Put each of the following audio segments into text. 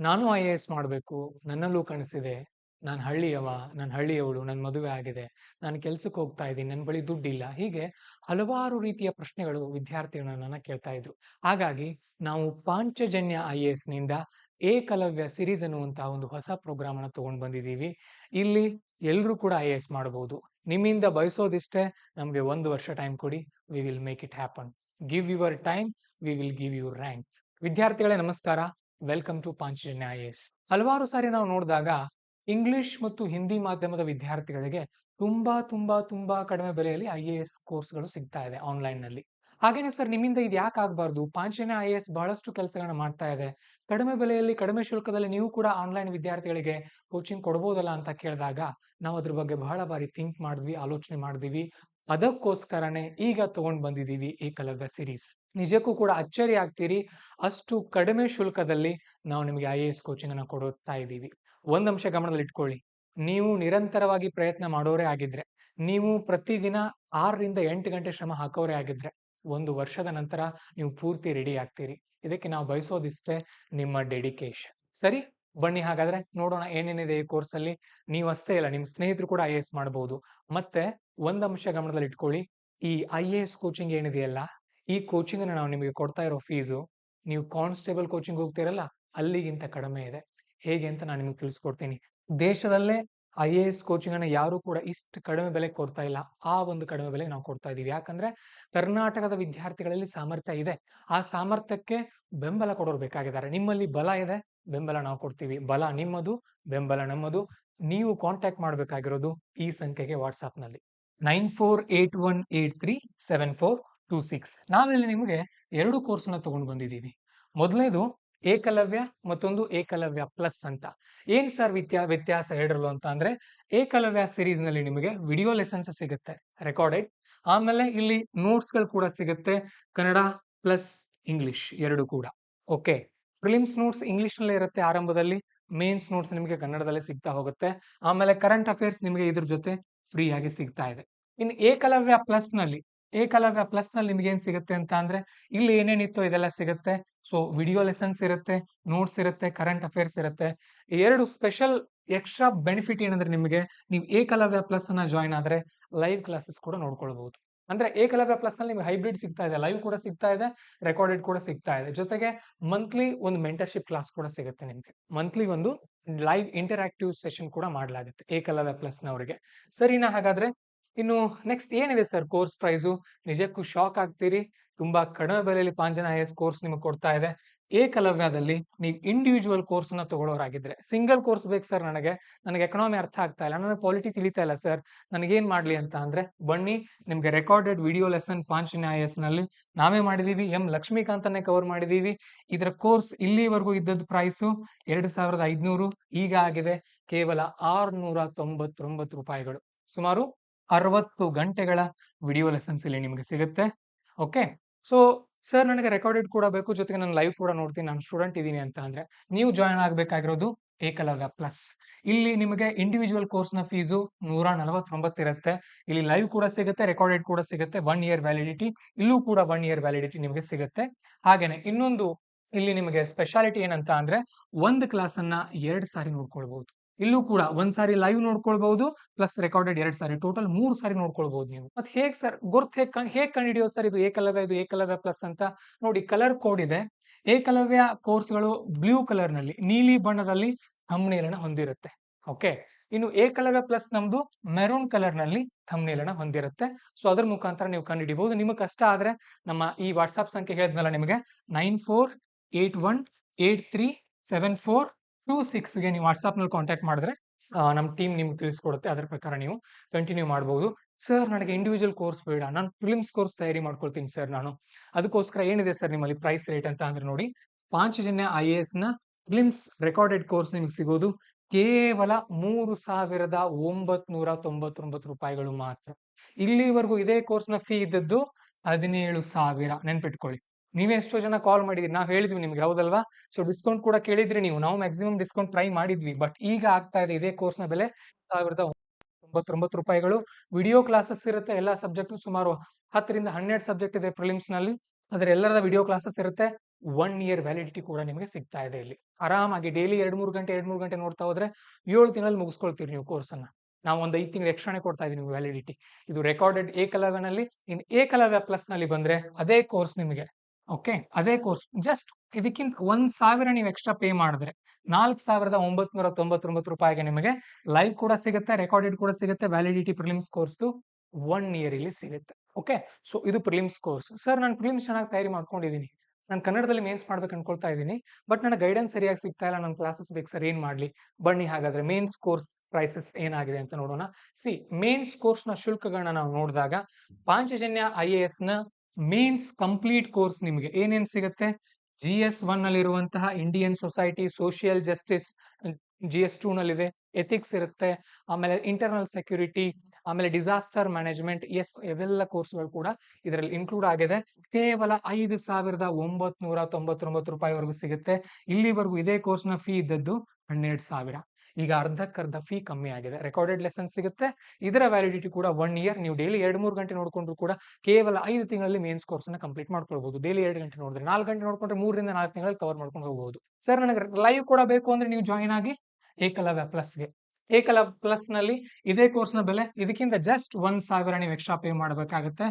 ನಾನು ಐಎಎಸ್ ಮಾಡಬೇಕು, ನನ್ನಲ್ಲೂ ಕನಸಿದೆ. ನಾನು ಹಳ್ಳಿಯವ, ನಾನು ಹಳ್ಳಿಯವಳು, ನನ್ನ ಮದುವೆ ಆಗಿದೆ, ನಾನು ಕೆಲ್ಸಕ್ಕೆ ಹೋಗ್ತಾ ಇದ್ದೀನಿ, ನನ್ನ ಬಳಿ ದುಡ್ಡಿಲ್ಲ. ಹೀಗೆ ಹಲವಾರು ರೀತಿಯ ಪ್ರಶ್ನೆಗಳು ವಿದ್ಯಾರ್ಥಿಗಳು ನನ್ನನ್ನ ಕೇಳ್ತಾ ಇದ್ರು. ಹಾಗಾಗಿ ನಾವು ಪಾಂಚಜನ್ಯ ಐಎಎಸ್‌ನಿಂದ ಏಕಲವ್ಯ ಸಿರೀಸ್ ಅನ್ನುವಂತಹ ಒಂದು ಹೊಸ ಪ್ರೋಗ್ರಾಮ್ ಅನ್ನ ತಗೊಂಡು ಬಂದಿದ್ದೀವಿ. ಇಲ್ಲಿ ಎಲ್ರೂ ಕೂಡ ಐಎಎಸ್ ಮಾಡಬಹುದು. ನಿಮ್ಮಿಂದ ಬಯಸೋದಿಷ್ಟೇ, ನಮ್ಗೆ 1 ವರ್ಷ ಟೈಮ್ ಕೊಡಿ. We will make it happen. Give your time, we will give you rank. ವಿದ್ಯಾರ್ಥಿಗಳೇ ನಮಸ್ಕಾರ. Welcome to Panchajanya IAS. ಹಲವಾರು ಸಾರಿ ನಾವು ನೋಡಿದಾಗ ಇಂಗ್ಲಿಷ್ ಮತ್ತು ಹಿಂದಿ ಮಾಧ್ಯಮದ ವಿದ್ಯಾರ್ಥಿಗಳಿಗೆ ತುಂಬಾ ತುಂಬಾ ತುಂಬಾ ಕಡಿಮೆ ಬೆಲೆಯಲ್ಲಿ ಐಎಎಸ್ ಕೋರ್ಸ್ಗಳು ಸಿಗ್ತಾ ಇದೆ ಆನ್ಲೈನ್ ನಲ್ಲಿ. ಹಾಗೇನೆ ಸರ್, ನಿಮ್ಮಿಂದ ಇದು ಯಾಕೆ ಆಗಬಾರ್ದು? ಪಾಂಚಜನ್ಯ ಐಎಎಸ್ ಬಹಳಷ್ಟು ಕೆಲಸಗಳನ್ನ ಮಾಡ್ತಾ ಇದೆ. ಕಡಿಮೆ ಬೆಲೆಯಲ್ಲಿ, ಕಡಿಮೆ ಶುಲ್ಕದಲ್ಲಿ ನೀವು ಕೂಡ ಆನ್ಲೈನ್ ವಿದ್ಯಾರ್ಥಿಗಳಿಗೆ ಕೋಚಿಂಗ್ ಕೊಡಬಹುದಲ್ಲ ಅಂತ ಕೇಳಿದಾಗ ನಾವು ಅದ್ರ ಬಗ್ಗೆ ಬಹಳ ಬಾರಿ ಥಿಂಕ್ ಮಾಡಿದ್ವಿ, ಆಲೋಚನೆ ಮಾಡಿದ್ವಿ. ಅದಕ್ಕೋಸ್ಕರನೇ ಈಗ ತಗೊಂಡ್ ಬಂದಿದ್ದೀವಿ ಏಕಲವ್ಯ ಸಿರೀಸ್. ನಿಜಕ್ಕೂ ಕೂಡ ಅಚ್ಚರಿ ಆಗ್ತೀರಿ, ಅಷ್ಟು ಕಡಿಮೆ ಶುಲ್ಕದಲ್ಲಿ ನಾವು ನಿಮಗೆ ಐಎಎಸ್ ಕೋಚಿಂಗ್ ಅನ್ನು ಕೊಡುತ್ತಾ ಇದ್ದೀವಿ. ಒಂದ್ ಅಂಶ ಗಮನದಲ್ಲಿ ಇಟ್ಕೊಳ್ಳಿ. ನೀವು ನಿರಂತರವಾಗಿ ಪ್ರಯತ್ನ ಮಾಡೋರೇ ಆಗಿದ್ರೆ, ನೀವು ಪ್ರತಿದಿನ 6ರಿಂದ 8 ಗಂಟೆ ಶ್ರಮ ಹಾಕೋರೇ ಆಗಿದ್ರೆ, 1 ವರ್ಷದ ನಂತರ ನೀವು ಪೂರ್ತಿ ರೆಡಿ ಆಗ್ತೀರಿ. ಇದಕ್ಕೆ ನಾವು ಬಯಸೋದಿಷ್ಟೇ, ನಿಮ್ಮ ಡೆಡಿಕೇಶನ್. ಸರಿ, ಬನ್ನಿ ಹಾಗಾದ್ರೆ ನೋಡೋಣ ಏನೇನಿದೆ ಈ ಕೋರ್ಸ್ ಅಲ್ಲಿ. ನೀವು ಅಷ್ಟೇ ಅಲ್ಲ, ನಿಮ್ಮ ಸ್ನೇಹಿತರು ಕೂಡ ಐಎಎಸ್ ಮಾಡಬಹುದು. ಮತ್ತೆ ಒಂದ್ ಅಂಶ ಗಮನದಲ್ಲಿ ಇಟ್ಕೊಳ್ಳಿ, ಈ ಐಎಎಸ್ ಕೋಚಿಂಗ್ ಏನಿದೆಯಲ್ಲ, ಈ ಕೋಚಿಂಗ್ ಅನ್ನು ನಾವು ನಿಮಗೆ ಕೊಡ್ತಾ ಇರೋ ಫೀಸು, ನೀವು ಕಾನ್ಸ್ಟೇಬಲ್ ಕೋಚಿಂಗ್ ಹೋಗ್ತಿರಲ್ಲ ಅಲ್ಲಿಗಿಂತ ಕಡಿಮೆ ಇದೆ. ಹೇಗೆ ಅಂತ ನಾನು ನಿಮಗೆ ತಿಳಿಸ್ಕೊಡ್ತೀನಿ. ದೇಶದಲ್ಲೇ ಐಎಎಸ್ ಕೋಚಿಂಗ್ ಅನ್ನ ಯಾರು ಕೂಡ ಇಷ್ಟು ಕಡಿಮೆ ಬೆಲೆಗೆ ಕೊಡ್ತಾ ಇಲ್ಲ. ಆ ಒಂದು ಕಡಿಮೆ ಬೆಲೆಗೆ ನಾವು ಕೊಡ್ತಾ ಇದೀವಿ. ಯಾಕಂದ್ರೆ ಕರ್ನಾಟಕದ ವಿದ್ಯಾರ್ಥಿಗಳಲ್ಲಿ ಸಾಮರ್ಥ್ಯ ಇದೆ. ಆ ಸಾಮರ್ಥ್ಯಕ್ಕೆ ಬೆಂಬಲ ಕೊಡೋರು ಬೇಕಾಗಿದ್ದಾರೆ. ನಿಮ್ಮಲ್ಲಿ ಬಲ ಇದೆ, ಬೆಂಬಲ ನಾವು ಕೊಡ್ತೀವಿ. ಬಲ ನಿಮ್ಮದು, ಬೆಂಬಲ ನಮ್ಮದು. ನೀವು ಕಾಂಟ್ಯಾಕ್ಟ್ ಮಾಡಬೇಕಾಗಿರೋದು ಈ ಸಂಖ್ಯೆಗೆ ವಾಟ್ಸ್ಆಪ್ ನಲ್ಲಿ 9481837426. ನಾವಿಲ್ಲಿ ನಿಮಗೆ 2 ಕೋರ್ಸ್ ನ ತಗೊಂಡು ಬಂದಿದ್ದೀವಿ. ಮೊದಲನೇದು ಏಕಲವ್ಯ, ಮತ್ತೊಂದು ಏಕಲವ್ಯ ಪ್ಲಸ್ ಅಂತ. ಏನ್ ಸರ್ ವ್ಯತ್ಯಾಸ ಎರಡರಲ್ಲೂ ಅಂತ ಅಂದ್ರೆ, ಏಕಲವ್ಯ ಸಿರೀಸ್ ನಲ್ಲಿ ನಿಮಗೆ ವಿಡಿಯೋ ಲೆಸನ್ಸ್ ಸಿಗುತ್ತೆ ರೆಕಾರ್ಡೆಡ್. ಆಮೇಲೆ ಇಲ್ಲಿ ನೋಟ್ಸ್ ಗಳು ಕೂಡ ಸಿಗುತ್ತೆ, ಕನ್ನಡ ಪ್ಲಸ್ ಇಂಗ್ಲಿಷ್ ಎರಡು ಕೂಡ. ಓಕೆ, ಪ್ರಿಲಿಮ್ಸ್ ನೋಟ್ಸ್ ಇಂಗ್ಲಿಷ್ ನಲ್ಲೇ ಇರುತ್ತೆ ಆರಂಭದಲ್ಲಿ, ಮೇನ್ಸ್ ನೋಟ್ಸ್ ನಿಮಗೆ ಕನ್ನಡದಲ್ಲೇ ಸಿಗ್ತಾ ಹೋಗುತ್ತೆ. ಆಮೇಲೆ ಕರೆಂಟ್ ಅಫೇರ್ಸ್ ನಿಮಗೆ ಇದ್ರ ಜೊತೆ ಫ್ರೀ ಆಗಿ ಸಿಗ್ತಾ ಇದೆ. ಇನ್ನು ಏಕಲವ್ಯ ಪ್ಲಸ್ ನಲ್ಲಿ ನಿಮ್ಗೆ ಏನ್ ಸಿಗುತ್ತೆ ಅಂತ ಅಂದ್ರೆ, ಇಲ್ಲಿ ಏನೇನಿತ್ತು ಇದೆಲ್ಲ ಸಿಗುತ್ತೆ. ಸೊ ವಿಡಿಯೋ ಲೆಸನ್ಸ್ ಇರುತ್ತೆ, ನೋಟ್ಸ್ ಇರುತ್ತೆ, ಕರೆಂಟ್ ಅಫೇರ್ಸ್ ಇರುತ್ತೆ. ಎರಡು ಸ್ಪೆಷಲ್ ಎಕ್ಸ್ಟ್ರಾ ಬೆನಿಫಿಟ್ ಏನಂದ್ರೆ, ನಿಮಗೆ ನೀವು ಏಕಲವ್ಯ ಪ್ಲಸ್ ಅನ್ನ ಜಾಯ್ನ್ ಆದ್ರೆ ಲೈವ್ ಕ್ಲಾಸಸ್ ಕೂಡ ನೋಡ್ಕೊಳ್ಬಹುದು. ಅಂದ್ರೆ ಏಕಲವ್ಯ ಪ್ಲಸ್ ನಲ್ಲಿ ನಿಮ್ಗೆ ಹೈಬ್ರಿಡ್ ಸಿಗ್ತಾ ಇದೆ, ಲೈವ್ ಕೂಡ ಸಿಗ್ತಾ ಇದೆ, ರೆಕಾರ್ಡೆಡ್ ಕೂಡ ಸಿಗ್ತಾ ಇದೆ. ಜೊತೆಗೆ ಮಂತ್ಲಿ ಒಂದು ಮೆಂಟರ್ಶಿಪ್ ಕ್ಲಾಸ್ ಕೂಡ ಸಿಗುತ್ತೆ ನಿಮ್ಗೆ. ಮಂತ್ಲಿ ಒಂದು ಲೈವ್ ಇಂಟರಾಕ್ಟಿವ್ ಸೆಷನ್ ಕೂಡ ಮಾಡಲಾಗುತ್ತೆ ಏಕಲವ್ಯ ಪ್ಲಸ್ ನವರಿಗೆ. ಸರಿನಾ? ಹಾಗಾದ್ರೆ ಇನ್ನು ನೆಕ್ಸ್ಟ್ ಏನಿದೆ ಸರ್ ಕೋರ್ಸ್ ಪ್ರೈಸು? ನಿಜಕ್ಕೂ ಶಾಕ್ ಆಗ್ತೀರಿ. ತುಂಬಾ ಕಡಿಮೆ ಬೆಲೆಯಲ್ಲಿ ಪಾಂಚಜನ್ಯ ಐಎಎಸ್ ಕೋರ್ಸ್ ನಿಮಗೆ ಕೊಡ್ತಾ ಇದೆ. ಏಕಲವ್ಯದಲ್ಲಿ ನೀವು ಇಂಡಿವಿಜುವಲ್ ಕೋರ್ಸ್ ನ ತಗೊಳ್ಳೋರಾಗಿದ್ರೆ, ಸಿಂಗಲ್ ಕೋರ್ಸ್ ಬೇಕು ಸರ್ ನನಗೆ ಎಕನಾಮಿ ಅರ್ಥ ಆಗ್ತಾ ಇಲ್ಲ, ನನಗೆ ಪಾಲಿಟಿ ತಿಳಿತಾ ಇಲ್ಲ ಸರ್, ನನಗೇನ್ ಮಾಡ್ಲಿ ಅಂತ ಅಂದ್ರೆ, ಬನ್ನಿ ನಿಮ್ಗೆ recorded video lesson Panchajanya IAS ನಲ್ಲಿ ನಾವೇ ಮಾಡಿದೀವಿ. ಎಂ ಲಕ್ಷ್ಮೀಕಾಂತನ್ನೇ ಕವರ್ ಮಾಡಿದೀವಿ. ಇದರ ಕೋರ್ಸ್ ಇಲ್ಲಿವರೆಗೂ ಇದ್ದದ್ದು ಪ್ರೈಸು 2500, ಈಗ ಆಗಿದೆ ಕೇವಲ 699 ರೂಪಾಯಿಗಳು. ಸುಮಾರು 60 ಗಂಟೆಗಳ ವಿಡಿಯೋ ಲೆಸನ್ಸ್ ಇಲ್ಲಿ ನಿಮಗೆ ಸಿಗುತ್ತೆ. ಓಕೆ, ಸೊ ಸರ್ ನನಗೆ ರೆಕಾರ್ಡೆಡ್ ಕೂಡ ಬೇಕು, ಜೊತೆಗೆ ನಾನು ಲೈವ್ ಕೂಡ ನೋಡ್ತೀನಿ, ನಾನು ಸ್ಟೂಡೆಂಟ್ ಇದ್ದೀನಿ ಅಂತ ಅಂದ್ರೆ ನೀವು ಜಾಯ್ನ್ ಆಗಬೇಕಾಗಿರೋದು ಏಕಲವ್ಯ ಪ್ಲಸ್. ಇಲ್ಲಿ ನಿಮಗೆ ಇಂಡಿವಿಜುವಲ್ ಕೋರ್ಸ್ ನ ಫೀಸು 149 ಇರುತ್ತೆ. ಇಲ್ಲಿ ಲೈವ್ ಕೂಡ ಸಿಗುತ್ತೆ, ರೆಕಾರ್ಡೆಡ್ ಕೂಡ ಸಿಗುತ್ತೆ. 1 ಇಯರ್ ವ್ಯಾಲಿಡಿಟಿ, ಇಲ್ಲೂ ಕೂಡ 1 ಇಯರ್ ವ್ಯಾಲಿಡಿಟಿ ನಿಮಗೆ ಸಿಗುತ್ತೆ. ಹಾಗೇನೆ ಇನ್ನೊಂದು ಇಲ್ಲಿ ನಿಮಗೆ ಸ್ಪೆಷಾಲಿಟಿ ಏನಂತ ಅಂದ್ರೆ, ಒಂದು ಕ್ಲಾಸ್ ಅನ್ನ 2 ಸಾರಿ ನೋಡ್ಕೊಳ್ಬಹುದು. ಇಲ್ಲೂ ಕೂಡ 1 ಸಾರಿ ಲೈವ್ ನೋಡ್ಕೊಳ್ಬಹುದು, ಪ್ಲಸ್ ರೆಕಾರ್ಡೆಡ್ 2 ಸಾರಿ, ಟೋಟಲ್ 3 ಸಾರಿ ನೋಡ್ಕೊಳ್ಬಹುದು ನೀವು. ಮತ್ತೆ ಹೇಗ್ ಸರ್ ಗುರ್ತ್ ಹೇಗ್ ಕಂಡಿಡಿಯೋದು ಸರ್, ಇದು ಏಕಲವ್ಯ ಇದು ಏಕಲವ್ಯ ಪ್ಲಸ್ ಅಂತ? ನೋಡಿ, ಕಲರ್ ಕೋಡ್ ಇದೆ. ಏಕಲವ್ಯ ಕೋರ್ಸ್ಗಳು ಬ್ಲೂ ಕಲರ್ ನಲ್ಲಿ, ನೀಲಿ ಬಣ್ಣದಲ್ಲಿ ಥಂಬ್ನೇಲ್ ಅನ್ನ ಹೊಂದಿರುತ್ತೆ. ಓಕೆ, ಇನ್ನು ಏಕಲವ್ಯ ಪ್ಲಸ್ ನಮ್ದು ಮೆರೂನ್ ಕಲರ್ ನಲ್ಲಿ ಥಂಬ್ನೇಲ್ ಅನ್ನ ಹೊಂದಿರುತ್ತೆ. ಸೊ ಅದ್ರ ಮುಖಾಂತರ ನೀವು ಕಂಡುಹಿಡಿಬಹುದು. ನಿಮಗೆ ಕಷ್ಟ ಆದ್ರೆ ನಮ್ಮ ಈ ವಾಟ್ಸ್ಆಪ್ ಸಂಖ್ಯೆ ಹೇಳಿದ್ನಲ್ಲ ನಿಮಗೆ, 9481837426 ಗೆ ನೀವು ವಾಟ್ಸ್ಆಪ್ ನಲ್ಲಿ ಕಾಂಟ್ಯಾಕ್ಟ್ ಮಾಡಿದ್ರೆ ನಮ್ಮ ಟೀಮ್ ನಿಮ್ಗೆ ತಿಳಿಸ್ಕೊಡುತ್ತೆ. ಅದರ ಪ್ರಕಾರ ನೀವು ಕಂಟಿನ್ಯೂ ಮಾಡಬಹುದು. ಸರ್ ನನಗೆ ಇಂಡಿವಿಜುವಲ್ ಕೋರ್ಸ್ ಬೇಡ, ನಾನು ಪ್ರಿಲಿಮ್ಸ್ ಕೋರ್ಸ್ ತಯಾರಿ ಮಾಡ್ಕೊಳ್ತೀನಿ ಸರ್ ನಾನು, ಅದಕ್ಕೋಸ್ಕರ ಏನಿದೆ ಸರ್ ನಿಮ್ಮಲ್ಲಿ ಪ್ರೈಸ್ ರೇಟ್ ಅಂತ ಅಂದ್ರೆ, ನೋಡಿ, ಪಾಂಚಜನ್ಯ ಐಎಎಸ್ ನ ಪ್ರಿಲಿಮ್ಸ್ ರೆಕಾರ್ಡೆಡ್ ಕೋರ್ಸ್ ನಿಮ್ಗೆ ಸಿಗೋದು ಕೇವಲ 3999 ರೂಪಾಯಿಗಳು ಮಾತ್ರ. ಇಲ್ಲಿವರೆಗೂ ಇದೇ ಕೋರ್ಸ್ ನ ಫೀ ಇದ್ದದ್ದು 17,000. ನೆನ್ಪಿಟ್ಕೊಳ್ಳಿ. ನೀವೇ ಎಷ್ಟೋ ಜನ ಕಾಲ್ ಮಾಡಿದ್ರಿ, ನಾವು ಹೇಳಿದ್ವಿ ನಿಮ್ಗೆ, ಹೌದಲ್ವಾ? ಸೊ ಡಿಸ್ಕೌಂಟ್ ಕೂಡ ಕೇಳಿದ್ರಿ ನೀವು, ನಾವು ಮ್ಯಾಕ್ಸಿಮಮ್ ಡಿಸ್ಕೌಂಟ್ ಟ್ರೈ ಮಾಡಿದ್ವಿ. ಬಟ್ ಈಗ ಆಗ್ತಾ ಇದೆ ಇದೇ ಕೋರ್ಸ್ ನ ಬೆಲೆ 1,099 ರೂಪಾಯಿಗಳು. ವಿಡಿಯೋ ಕ್ಲಾಸಸ್ ಇರುತ್ತೆ ಎಲ್ಲಾ ಸಬ್ಜೆಕ್ಟ್, ಸುಮಾರು 10ರಿಂದ 12 ಸಬ್ಜೆಕ್ಟ್ ಇದೆ ಪ್ರಿಲಿಮ್ಸ್ ನಲ್ಲಿ, ಅದರ ಎಲ್ಲರದ ವಿಡಿಯೋ ಕ್ಲಾಸಸ್ ಇರುತ್ತೆ. 1 ಇಯರ್ ವ್ಯಾಲಿಡಿಟಿ ಕೂಡ ನಿಮಗೆ ಸಿಗ್ತಾ ಇದೆ ಇಲ್ಲಿ. ಆರಾಮಾಗಿ ಡೈಲಿ 2-3 ಗಂಟೆ ನೋಡ್ತಾ ಹೋದ್ರೆ 7 ತಿಂಗಳಲ್ಲಿ ಮುಗಿಸ್ಕೊಳ್ತೀರಿ ನೀವು ಕೋರ್ಸನ್ನ. ನಾವು ಒಂದು 5 ತಿಂಗಳು ಎಕ್ಸ್ಟ್ರಾನೇ ಕೊಡ್ತಾ ಇದೀವಿ ನಿಮ್ಗೆ ವ್ಯಾಲಿಡಿಟಿ. ಇದು ರೆಕಾರ್ಡೆಡ್ ಏಕಲವ್ಯನಲ್ಲಿ. ಇನ್ ಏಕಲವ್ಯ ಪ್ಲಸ್ ನಲ್ಲಿ ಬಂದ್ರೆ ಅದೇ ಕೋರ್ಸ್ ನಿಮಗೆ. ಓಕೆ, ಅದೇ ಕೋರ್ಸ್ ಜಸ್ಟ್ ಇದಕ್ಕಿಂತ 1,000 ನೀವು ಎಕ್ಸ್ಟ್ರಾ ಪೇ ಮಾಡಿದ್ರೆ 4,999 ರೂಪಾಯಿಗೆ ನಿಮಗೆ ಲೈವ್ ಕೂಡ ಸಿಗುತ್ತೆ, ರೆಕಾರ್ಡೆಡ್ ಕೂಡ ಸಿಗುತ್ತೆ. ವ್ಯಾಲಿಡಿಟಿ ಪ್ರಿಲಿಮ್ಸ್ ಕೋರ್ಸ್ 1 ಇಯರ್ ಇಲ್ಲಿ ಸಿಗುತ್ತೆ. ಓಕೆ, ಸೊ ಇದು ಪ್ರಿಲಿಮ್ಸ್ ಕೋರ್ಸ್. ಸರ್ ನಾನು ಪ್ರಿಲಿಮ್ಸ್ ಚೆನ್ನಾಗಿ ತಯಾರಿ ಮಾಡ್ಕೊಂಡಿದ್ದೀನಿ, ನಾನು ಕನ್ನಡದಲ್ಲಿ ಮೇನ್ಸ್ ಮಾಡ್ಬೇಕು ಅನ್ಕೊಳ್ತಾ ಇದ್ದೀನಿ, ಬಟ್ ನನ್ನ ಗೈಡೆನ್ಸ್ ಸರಿಯಾಗಿ ಸಿಗ್ತಾ ಇಲ್ಲ, ನನ್ನ ಕ್ಲಾಸಸ್ ಬೇಕು ಸರ್, ಏನ್ ಮಾಡ್ಲಿ? ಬನ್ನಿ ಹಾಗಾದ್ರೆ ಮೇನ್ಸ್ ಕೋರ್ಸ್ ಪ್ರೈಸಸ್ ಏನಾಗಿದೆ ಅಂತ ನೋಡೋಣ. ಮೇನ್ಸ್ ಕೋರ್ಸ್ ನ ಶುಲ್ಕಗಳನ್ನ ನಾವು ನೋಡಿದಾಗ ಪಾಂಚಜನ್ಯ IAS ನ ಮೇನ್ಸ್ ಕಂಪ್ಲೀಟ್ ಕೋರ್ಸ್ ನಿಮಗೆ ಏನೇನ್ ಸಿಗುತ್ತೆ? GS1 ನಲ್ಲಿರುವಂತಹ Indian society, social justice GS2 ನಲ್ಲಿದೆ, ಎಥಿಕ್ಸ್ ಇರುತ್ತೆ, ಆಮೇಲೆ ಇಂಟರ್ನಲ್ ಸೆಕ್ಯೂರಿಟಿ, ಆಮೇಲೆ ಡಿಸಾಸ್ಟರ್ ಮ್ಯಾನೇಜ್ಮೆಂಟ್. ಇವೆಲ್ಲ ಕೋರ್ಸ್ಗಳು ಕೂಡ ಇದರಲ್ಲಿ ಇನ್ಕ್ಲೂಡ್ ಆಗಿದೆ. ಕೇವಲ 5,999 ರೂಪಾಯಿವರೆಗೂ ಸಿಗುತ್ತೆ. ಇಲ್ಲಿವರೆಗೂ ಇದೇ ಕೋರ್ಸ್ ನ ಫೀ ಇದ್ದದ್ದು 12,000. ಈಗ ಅರ್ಧಕ್ಕರ್ಧ ಫೀ ಕಮ್ಮಿ ಆಗಿದೆ. ರೆಕಾರ್ಡೆಡ್ ಲೆಸನ್ ಸಿಗುತ್ತೆ, ಇದರ ವ್ಯಾಲಿಡಿಟಿ ಕೂಡ 1 ಇಯರ್. ನೀವು ಡೈಲಿ 2-3 ಗಂಟೆ ನೋಡ್ಕೊಂಡ್ರು ಕೂಡ ಕೇವಲ 5 ತಿಂಗಳಲ್ಲಿ ಮೇನ್ಸ್ ಕೋರ್ಸ್ ಅನ್ನ ಕಂಪ್ಲೀಟ್ ಮಾಡ್ಕೊಳ್ಬಹುದು. ಡೈಲಿ 2 ಗಂಟೆ ನೋಡಿದ್ರೆ 4 ಗಂಟೆ ನೋಡ್ಕೊಂಡ್ರೆ 3-4 ತಿಂಗಳಲ್ಲಿ ಕವರ್ ಮಾಡ್ಕೊಂಡು ಹೋಗಬಹುದು. ಸರ್ ನನಗೆ ಲೈವ್ ಕೂಡ ಬೇಕು ಅಂದ್ರೆ ನೀವು ಜಾಯಿನ್ ಆಗಿ ಏಕಲವ್ಯ ಪ್ಲಸ್ಗೆ. ಏಕಲವ್ಯ ಪ್ಲಸ್ ನಲ್ಲಿ ಇದೇ ಕೋರ್ಸ್ ನ ಬೆಲೆ, ಇದಕ್ಕಿಂತ ಜಸ್ಟ್ 1,000 ನೀವು ಎಕ್ಸ್ಟ್ರಾ ಪೇ ಮಾಡಬೇಕಾಗುತ್ತೆ.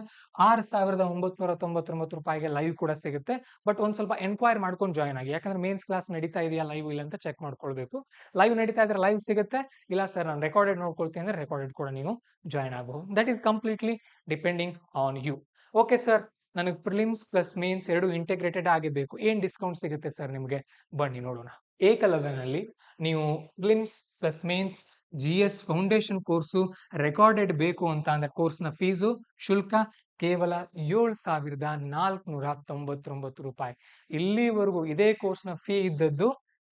6,999 ರೂಪಾಯಿಗೆ ಲೈವ್ ಕೂಡ ಸಿಗುತ್ತೆ. ಬಟ್ ಒಂದ್ ಸ್ವಲ್ಪ ಎನ್ಕ್ವೈರ್ ಮಾಡ್ಕೊಂಡು ಜಾಯಿನ್ ಆಗಿ, ಯಾಕಂದ್ರೆ ಮೇನ್ಸ್ ಕ್ಲಾಸ್ ನಡೀತಾ ಇದೆಯಾ ಲೈವ್ ಇಲ್ಲ ಅಂತ ಚೆಕ್ ಮಾಡ್ಕೊಳ್ಬೇಕು. ಲೈವ್ ನಡೀತಾ ಇದ್ರೆ ಲೈವ್ ಸಿಗುತ್ತೆ, ಇಲ್ಲ ಸರ್ ನಾನು ರೆಕಾರ್ಡೆಡ್ ನೋಡ್ಕೊಳ್ತೀನಿ ಅಂದ್ರೆ ರೆಕಾರ್ಡೆಡ್ ಕೂಡ ನೀವು ಜಾಯಿನ್ ಆಗಬಹುದು. That is completely depending on you. Okay sir, ನನಗೆ ಪ್ರಿಲಿಮ್ಸ್ ಪ್ಲಸ್ ಮೇನ್ಸ್ ಎರಡು ಇಂಟಿಗ್ರೇಟೆಡ್ ಆಗಬೇಕು, ಏನ್ ಡಿಸ್ಕೌಂಟ್ ಸಿಗುತ್ತೆ ಸರ್ ನಿಮಗೆ? ಬನ್ನಿ ನೋಡೋಣ. ಏಕಲವ್ಯನಲ್ಲಿ ನೀವು prelims plus mains GS foundation course recorded ಬೇಕು ಅಂತ ಅಂದ್ರೆ ಕೋರ್ಸ್ನ ಫೀಸು ಶುಲ್ಕ ಕೇವಲ 7,499 ರೂಪಾಯಿ. ಇಲ್ಲಿವರೆಗೂ ಇದೇ ಕೋರ್ಸ್ನ ಫೀ ಇದ್ದದ್ದು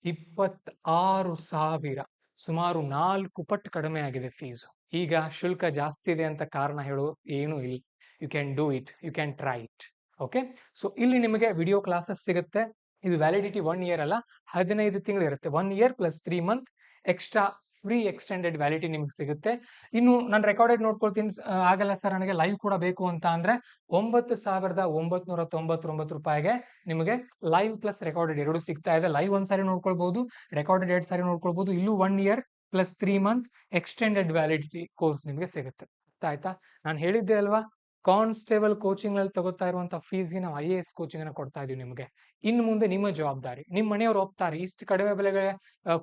26,000, ಸುಮಾರು 4 ಪಟ್ಟು ಕಡಿಮೆ ಆಗಿದೆ ಫೀಸು. ಈಗ ಶುಲ್ಕ ಜಾಸ್ತಿ ಇದೆ ಅಂತ ಕಾರಣ ಹೇಳೋ ಏನೂ ಇಲ್ಲ. You can do it, you can try it. Okay, so ಇಲ್ಲಿ ನಿಮಗೆ ವಿಡಿಯೋ ಕ್ಲಾಸಸ್ ಸಿಗುತ್ತೆ. ಇದು ವ್ಯಾಲಿಡಿಟಿ 1 ಇಯರ್ ಅಲ್ಲ, 15 ತಿಂಗಳು ಇರುತ್ತೆ. 1 year plus 3 month extra free extended validity ನಿಮ್ಗೆ ಸಿಗುತ್ತೆ. ಇನ್ನು ನಾನು ರೆಕಾರ್ಡೆಡ್ ನೋಡ್ಕೊಳ್ತೀನಿ ಆಗಲ್ಲ ಸರ್ ನನಗೆ ಲೈವ್ ಕೂಡ ಬೇಕು ಅಂತ ಅಂದ್ರೆ 9,999 ರೂಪಾಯಿಗೆ ನಿಮಗೆ ಲೈವ್ ಪ್ಲಸ್ ರೆಕಾರ್ಡೆಡ್ ಎರಡು ಸಿಗ್ತಾ ಇದೆ. ಲೈವ್ ಒಂದ್ಸಾರಿ ನೋಡ್ಕೊಳ್ಬಹುದು, ರೆಕಾರ್ಡೆಡ್ 2 ಸಾರಿ ನೋಡ್ಕೊಳ್ಬಹುದು. ಇಲ್ಲೂ 1 year plus 3 month extended validity course ನಿಮಗೆ ಸಿಗುತ್ತೆ. ಆಯ್ತಾ? ನಾನು ಹೇಳಿದ್ದೆ ಅಲ್ವಾ, ಕಾನ್ಸ್ಟೇಬಲ್ ಕೋಚಿಂಗ್ ನಲ್ಲಿ ತಗೋತಾ ಇರುವಂತಹ ಫೀಸ್ಗೆ ನಾವು IAS ಕೋಚಿಂಗ್ ಅನ್ನು ಕೊಡ್ತಾ ಇದೀವಿ ನಿಮಗೆ. ಇನ್ನು ಮುಂದೆ ನಿಮ್ಮ ಜವಾಬ್ದಾರಿ. ನಿಮ್ಮ ಮನೆಯವರು ಒಪ್ತಾರೆ, ಇಷ್ಟು ಕಡಿಮೆ ಬೆಲೆಗೆ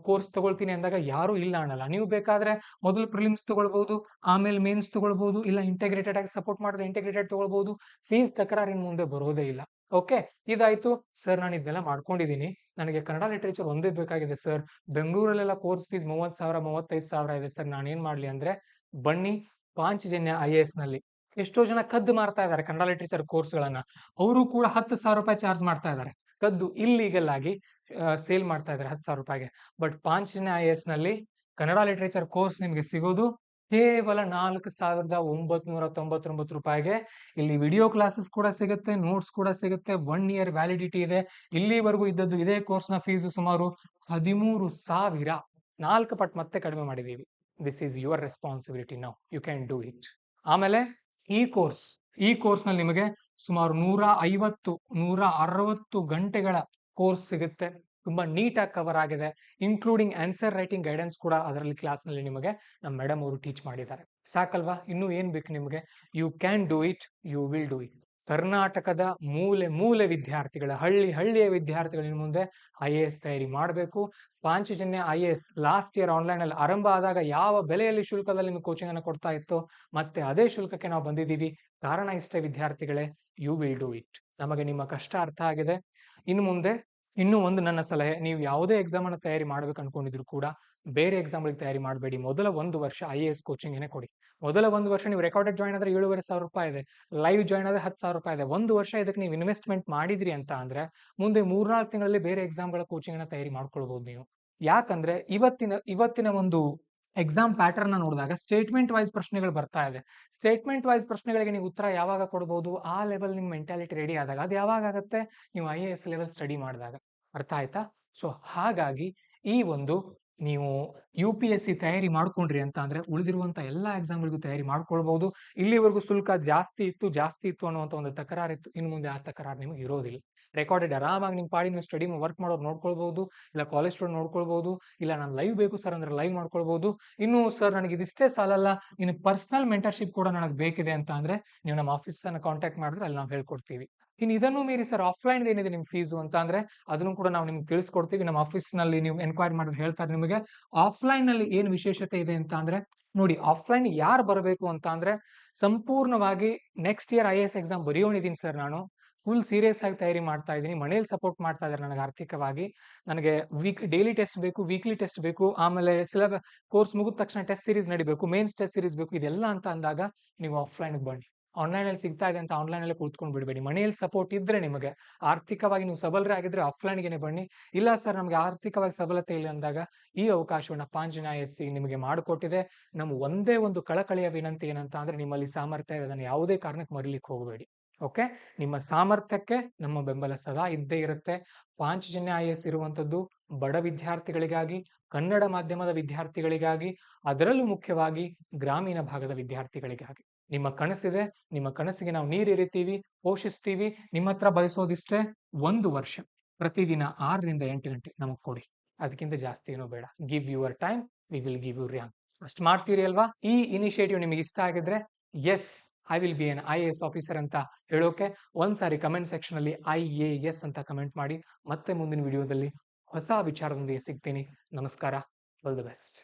ಕೋರ್ಸ್ ತಗೊಳ್ತೀನಿ ಅಂದಾಗ ಯಾರು ಇಲ್ಲ ಅನ್ನಲ್ಲ. ನೀವು ಬೇಕಾದ್ರೆ ಮೊದಲು ಪ್ರಿಲಿಮ್ಸ್ ತಗೊಳ್ಬಹುದು, ಆಮೇಲೆ ಮೇನ್ಸ್ ತಗೊಳ್ಬಹುದು, ಇಲ್ಲ ಇಂಟಿಗ್ರೇಟೆಡ್ ಆಗಿ ಸಪೋರ್ಟ್ ಮಾಡಿದ್ರೆ ಇಂಟಿಗ್ರೇಟೆಡ್ ತಗೊಳ್ಬಹುದು. ಫೀಸ್ ತಕರಾರಿನ ಮುಂದೆ ಬರೋದೇ ಇಲ್ಲ. ಓಕೆ, ಇದಾಯ್ತು ಸರ್, ನಾನು ಇದೆಲ್ಲ ಮಾಡ್ಕೊಂಡಿದ್ದೀನಿ, ನನಗೆ ಕನ್ನಡ ಲಿಟರೇಚರ್ ಒಂದೇ ಬೇಕಾಗಿದೆ ಸರ್, ಬೆಂಗಳೂರಲ್ಲೆಲ್ಲ ಕೋರ್ಸ್ ಫೀಸ್ 30,000 35,000 ಇದೆ ಸರ್, ನಾನೇನ್ ಮಾಡ್ಲಿ ಅಂದ್ರೆ ಬನ್ನಿ ಪಾಂಚಜನ್ಯ IAS ನಲ್ಲಿ ಎಷ್ಟೋ ಜನ ಕದ್ದು ಮಾರ್ತಾ ಇದ್ದಾರೆ ಕನ್ನಡ ಲಿಟರೇಚರ್ ಕೋರ್ಸ್ಗಳನ್ನ. ಅವರು ಕೂಡ 10,000 ರೂಪಾಯಿ ಚಾರ್ಜ್ ಮಾಡ್ತಾ ಇದ್ದಾರೆ. ಕದ್ದು ಇಲ್ಲೀಗಲ್ ಆಗಿ ಸೇಲ್ ಮಾಡ್ತಾ ಇದ್ದಾರೆ 10,000 ರೂಪಾಯಿಗೆ. ಬಟ್ ಪಾಂಚಜನ್ಯ IAS ನಲ್ಲಿ ಕನ್ನಡ ಲಿಟರೇಚರ್ ಕೋರ್ಸ್ ನಿಮಗೆ ಸಿಗೋದು ಕೇವಲ 4,999 ರೂಪಾಯಿಗೆ. ಇಲ್ಲಿ ವಿಡಿಯೋ ಕ್ಲಾಸಸ್ ಕೂಡ ಸಿಗುತ್ತೆ, ನೋಟ್ಸ್ ಕೂಡ ಸಿಗುತ್ತೆ, 1 ಇಯರ್ ವ್ಯಾಲಿಡಿಟಿ ಇದೆ. ಇಲ್ಲಿವರೆಗೂ ಇದ್ದದ್ದು ಇದೇ ಕೋರ್ಸ್ ನ ಫೀಸು ಸುಮಾರು 13,000, 4 ಪಟ್ಟು ಮತ್ತೆ ಕಡಿಮೆ ಮಾಡಿದೀವಿ. This is your responsibility. Now you can do it. ಆಮೇಲೆ ಈ ಕೋರ್ಸ್ ನಲ್ಲಿ ನಿಮಗೆ ಸುಮಾರು 150-160 ಗಂಟೆಗಳ ಕೋರ್ಸ್ ಸಿಗುತ್ತೆ. ತುಂಬಾ ನೀಟಾಗಿ ಕವರ್ ಆಗಿದೆ, ಇನ್ಕ್ಲೂಡಿಂಗ್ ಆನ್ಸರ್ ರೈಟಿಂಗ್ ಗೈಡೆನ್ಸ್ ಕೂಡ ಅದರಲ್ಲಿ ಕ್ಲಾಸ್ ನಲ್ಲಿ ನಿಮಗೆ ನಮ್ಮ ಮೇಡಮ್ ಅವರು ಟೀಚ್ ಮಾಡಿದ್ದಾರೆ. ಸಾಕಲ್ವಾ? ಇನ್ನೂ ಏನ್ ಬೇಕು ನಿಮಗೆ? You can do it, you will do it. ಕರ್ನಾಟಕದ ಮೂಲೆ ವಿದ್ಯಾರ್ಥಿಗಳ, ಹಳ್ಳಿಯ ವಿದ್ಯಾರ್ಥಿಗಳ ಮುಂದೆ IAS ತಯಾರಿ ಮಾಡಬೇಕು. Panchajanya IAS last year online ಅಲ್ಲಿ ಆರಂಭ ಆದಾಗ ಯಾವ ಬೆಲೆಯಲ್ಲಿ ಶುಲ್ಕದಲ್ಲಿ ನಿಮಗೆ ಕೋಚಿಂಗ್ ಅನ್ನು ಕೊಡ್ತಾ ಇತ್ತು, ಮತ್ತೆ ಅದೇ ಶುಲ್ಕಕ್ಕೆ ನಾವು ಬಂದಿದ್ದೀವಿ. ಕಾರಣ ಇಷ್ಟೇ ವಿದ್ಯಾರ್ಥಿಗಳೇ, ಯು ವಿಲ್ ಡೂ ಇಟ್. ನಮಗೆ ನಿಮ್ಮ ಕಷ್ಟ ಅರ್ಥ ಆಗಿದೆ. ಇನ್ನು ಮುಂದೆ ಇನ್ನೂ ಒಂದು ನನ್ನ ಸಲಹೆ, ನೀವು ಯಾವುದೇ ಎಕ್ಸಾಮ್ ಅನ್ನು ತಯಾರಿ ಮಾಡ್ಬೇಕು ಅನ್ಕೊಂಡಿದ್ರು ಕೂಡ ಬೇರೆ ಎಕ್ಸಾಮ್ಗಳಿಗೆ ತಯಾರಿ ಮಾಡಬೇಡಿ. ಮೊದಲ 1 ವರ್ಷ IAS ಕೋಚಿಂಗ್ ಏನೇ ಕೊಡಿ. ಮೊದಲ 1 ವರ್ಷ ನೀವು ರೆಕಾರ್ಡೆಡ್ ಜಾಯ್ನ್ ಆದ್ರೆ 7,500 ರೂಪಾಯಿ ಇದೆ, ಲೈವ್ ಜಾಯ್ನ್ ಆದ್ರೆ 10,000 ರೂಪಾಯಿ ಇದೆ. 1 ವರ್ಷ ಇದಕ್ಕೆ ನೀವು ಇನ್ವೆಸ್ಟ್ಮೆಂಟ್ ಮಾಡಿದ್ರಿ ಅಂತ ಅಂದ್ರೆ ಮುಂದೆ 3-4 ತಿಂಗಳಲ್ಲಿ ಬೇರೆ ಎಕ್ಸಾಮ್ಗಳ ಕೋಚಿಂಗ್ ಅನ್ನ ತಯಾರಿ ಮಾಡ್ಕೊಳ್ಬಹುದು ನೀವು. ಯಾಕಂದ್ರೆ ಇವತ್ತಿನ ಒಂದು ಎಕ್ಸಾಮ್ ಪ್ಯಾಟರ್ನ್ ನೋಡಿದಾಗ ಸ್ಟೇಟ್ಮೆಂಟ್ ವೈಸ್ ಪ್ರಶ್ನೆಗಳು ಬರ್ತಾ ಇದೆ. ಸ್ಟೇಟ್ಮೆಂಟ್ ವೈಸ್ ಪ್ರಶ್ನೆಗಳಿಗೆ ನೀವು ಉತ್ತರ ಯಾವಾಗ ಕೊಡಬಹುದು? ಆ ಲೆವೆಲ್ ನಿಮ್ಮ ಮೆಂಟಾಲಿಟಿ ರೆಡಿ ಆದಾಗ. ಅದು ಯಾವಾಗ ಆಗುತ್ತೆ? ನೀವು IAS ಲೆವೆಲ್ ಸ್ಟಡಿ ಮಾಡಿದಾಗ. ಅರ್ಥ ಆಯ್ತಾ? ಸೊ ಹಾಗಾಗಿ ಈ ಒಂದು ನೀವು UPSC ತಯಾರಿ ಮಾಡ್ಕೊಂಡ್ರಿ ಅಂತ ಅಂದ್ರೆ ಉಳಿದಿರುವಂತ ಎಲ್ಲಾ ಎಕ್ಸಾಮ್ಗಳಿಗೂ ತಯಾರಿ ಮಾಡ್ಕೊಳ್ಬಹುದು. ಇಲ್ಲಿವರೆಗೂ ಶುಲ್ಕ ಜಾಸ್ತಿ ಇತ್ತು ಅನ್ನುವಂತ ಒಂದು ತಕರಾರಿತ್ತು, ಇನ್ನು ಮುಂದೆ ಆ ತಕರಾರು ನಿಮಗೆ ಇರೋದಿಲ್ಲ. ರೆಕಾರ್ಡೆಡ್ ಆರಾಮಾಗಿ ನಿಮ್ಮ ಪಾಡಿ ನೀವು ಸ್ಟಡಿ ವರ್ಕ್ ಮಾಡೋರು ನೋಡ್ಕೊಳ್ಬಹುದು, ಇಲ್ಲ ಕಾಲೇಜ್ ಸ್ಟೂಡೆಂಟ್ ನೋಡ್ಕೊಳ್ಬಹುದು, ಇಲ್ಲ ನಾನು ಲೈವ್ ಬೇಕು ಸರ್ ಅಂದ್ರೆ ಲೈವ್ ಮಾಡ್ಕೊಳ್ಬಹುದು. ಇನ್ನು ಸರ್ ನನಗೆ ಇದಿಷ್ಟೇ ಸಾಲಲ್ಲ, ಇನ್ನು ಪರ್ಸನಲ್ ಮೆಂಟರ್ಶಿಪ್ ಕೂಡ ನನಗೆ ಬೇಕಿದೆ ಅಂತ ಅಂದ್ರೆ ನೀವು ನಮ್ಮ ಆಫೀಸನ್ನು ಕಾಂಟ್ಯಾಕ್ಟ್ ಮಾಡಿದ್ರೆ ಅಲ್ಲಿ ನಾವು ಹೇಳ್ಕೊಡ್ತೀವಿ. ಇನ್ನು ಇದನ್ನು ಮೀರಿ ಸರ್ ಆಫ್ಲೈನ್ ಏನಿದೆ ನಿಮ್ ಫೀಸು ಅಂತ ಅಂದ್ರೆ ಅದನ್ನು ಕೂಡ ನಾವು ನಿಮ್ಗೆ ತಿಳಿಸ್ಕೊಡ್ತೀವಿ. ನಮ್ಮ ಆಫೀಸ್ ನಲ್ಲಿ ನೀವು ಎನ್ಕ್ವೈರಿ ಮಾಡಿದ್ರೆ ಹೇಳ್ತಾರೆ ನಿಮಗೆ. ಆಫ್ಲೈನ್ ನಲ್ಲಿ ಏನು ವಿಶೇಷತೆ ಇದೆ ಅಂತ ಅಂದ್ರೆ ನೋಡಿ, ಆಫ್ಲೈನ್ ಯಾರು ಬರಬೇಕು ಅಂತ ಅಂದ್ರೆ ಸಂಪೂರ್ಣವಾಗಿ ನೆಕ್ಸ್ಟ್ ಇಯರ್ IAS ಎಕ್ಸಾಮ್ ಬರೆಯೋಣಿದೀನಿ ಸರ್, ನಾನು ಫುಲ್ ಸೀರಿಯಸ್ ಆಗಿ ತಯಾರಿ ಮಾಡ್ತಾ ಇದ್ದೀನಿ. ಮನೇಲಿ ಸಪೋರ್ಟ್ ಮಾಡ್ತಾ ಇದ್ದಾರೆ ನನಗೆ ಆರ್ಥಿಕವಾಗಿ. ನನಗೆ ಡೈಲಿ ಟೆಸ್ಟ್ ಬೇಕು, ವೀಕ್ಲಿ ಟೆಸ್ಟ್ ಬೇಕು, ಆಮೇಲೆ ಕೋರ್ಸ್ ಮುಗಿದ ತಕ್ಷಣ ಟೆಸ್ಟ್ ಸೀರೀಸ್ ನಡಿಬೇಕು, ಮೇನ್ಸ್ ಟೆಸ್ಟ್ ಸೀರೀಸ್ ಬೇಕು. ಇದೆಲ್ಲ ಅಂತ ಅಂದಾಗ ನೀವು ಆಫ್ಲೈನ್ ಬನ್ನಿ. ಆನ್ಲೈನ್ ಅಲ್ಲಿ ಸಿಗ್ತಾ ಇದೆ ಅಂತ ಆನ್ಲೈನ್ ಅಲ್ಲೇ ಕೂತ್ಕೊಂಡು ಬಿಡಬೇಡಿ. ಮನೆಯಲ್ಲಿ ಸಪೋರ್ಟ್ ಇದ್ರೆ ನಿಮಗೆ ಆರ್ಥಿಕವಾಗಿ ನೀವು ಸಬಲರಾಗಿದ್ರೆ ಆಫ್ಲೈನ್ಗೆ ಬನ್ನಿ. ಇಲ್ಲ ಸರ್ ನಮಗೆ ಆರ್ಥಿಕವಾಗಿ ಸಬಲತೆ ಇಲ್ಲ ಅಂದಾಗ ಈ ಅವಕಾಶವನ್ನ ಪಾಂಜನಾಯ SC ನಿಮಗೆ ಮಾಡಿಕೊಟ್ಟಿದೆ. ನಮ್ಮ ಒಂದೇ ಒಂದು ಕಳಕಳಿಯ ವಿನಂತಿ ಏನಂತ ಅಂದ್ರೆ ನಿಮ್ಮಲ್ಲಿ ಸಾಮರ್ಥ್ಯ ಇದೆ, ಅದನ್ನು ಯಾವುದೇ ಕಾರಣಕ್ಕೆ ಮರಿಲಿಕ್ಕೆ ಹೋಗಬೇಡಿ. ಓಕೆ, ನಿಮ್ಮ ಸಾಮರ್ಥ್ಯಕ್ಕೆ ನಮ್ಮ ಬೆಂಬಲ ಸದಾ ಇದ್ದೇ ಇರುತ್ತೆ. ಪಾಂಚಜನ್ಯ IAS ಇರುವಂತದ್ದು ಬಡ ವಿದ್ಯಾರ್ಥಿಗಳಿಗಾಗಿ, ಕನ್ನಡ ಮಾಧ್ಯಮದ ವಿದ್ಯಾರ್ಥಿಗಳಿಗಾಗಿ, ಅದರಲ್ಲೂ ಮುಖ್ಯವಾಗಿ ಗ್ರಾಮೀಣ ಭಾಗದ ವಿದ್ಯಾರ್ಥಿಗಳಿಗಾಗಿ. ನಿಮ್ಮ ಕನಸಿದೆ, ನಿಮ್ಮ ಕನಸಿಗೆ ನಾವು ನೀರಿರಿತೀವಿ, ಪೋಷಿಸ್ತೀವಿ. ನಿಮ್ಮ ಹತ್ರ ಬಯಸೋದಿಷ್ಟೇ 1 ವರ್ಷ ಪ್ರತಿದಿನ 6 ರಿಂದ 8 ಗಂಟೆ ನಮಗ್ ಕೊಡಿ, ಅದಕ್ಕಿಂತ ಜಾಸ್ತಿ ಏನೂ ಬೇಡ. Give your time, we will give you rank. ಅಷ್ಟು ಮಾಡ್ತೀರಿ ಅಲ್ವಾ? ಈ ಇನಿಷಿಯೇಟಿವ್ ನಿಮಗೆ ಇಷ್ಟ ಆಗಿದ್ರೆ yes I will be an IAS officer ಅಂತ ಹೇಳೋಕೆ ಒಂದ್ಸಾರಿ ಕಮೆಂಟ್ ಸೆಕ್ಷನ್ ಅಲ್ಲಿ IAS ಅಂತ ಕಮೆಂಟ್ ಮಾಡಿ. ಮತ್ತೆ ಮುಂದಿನ ವಿಡಿಯೋದಲ್ಲಿ ಹೊಸ ವಿಚಾರದೊಂದಿಗೆ ಸಿಗ್ತೀನಿ. ನಮಸ್ಕಾರ, ಆಲ್ ದ ಬೆಸ್ಟ್.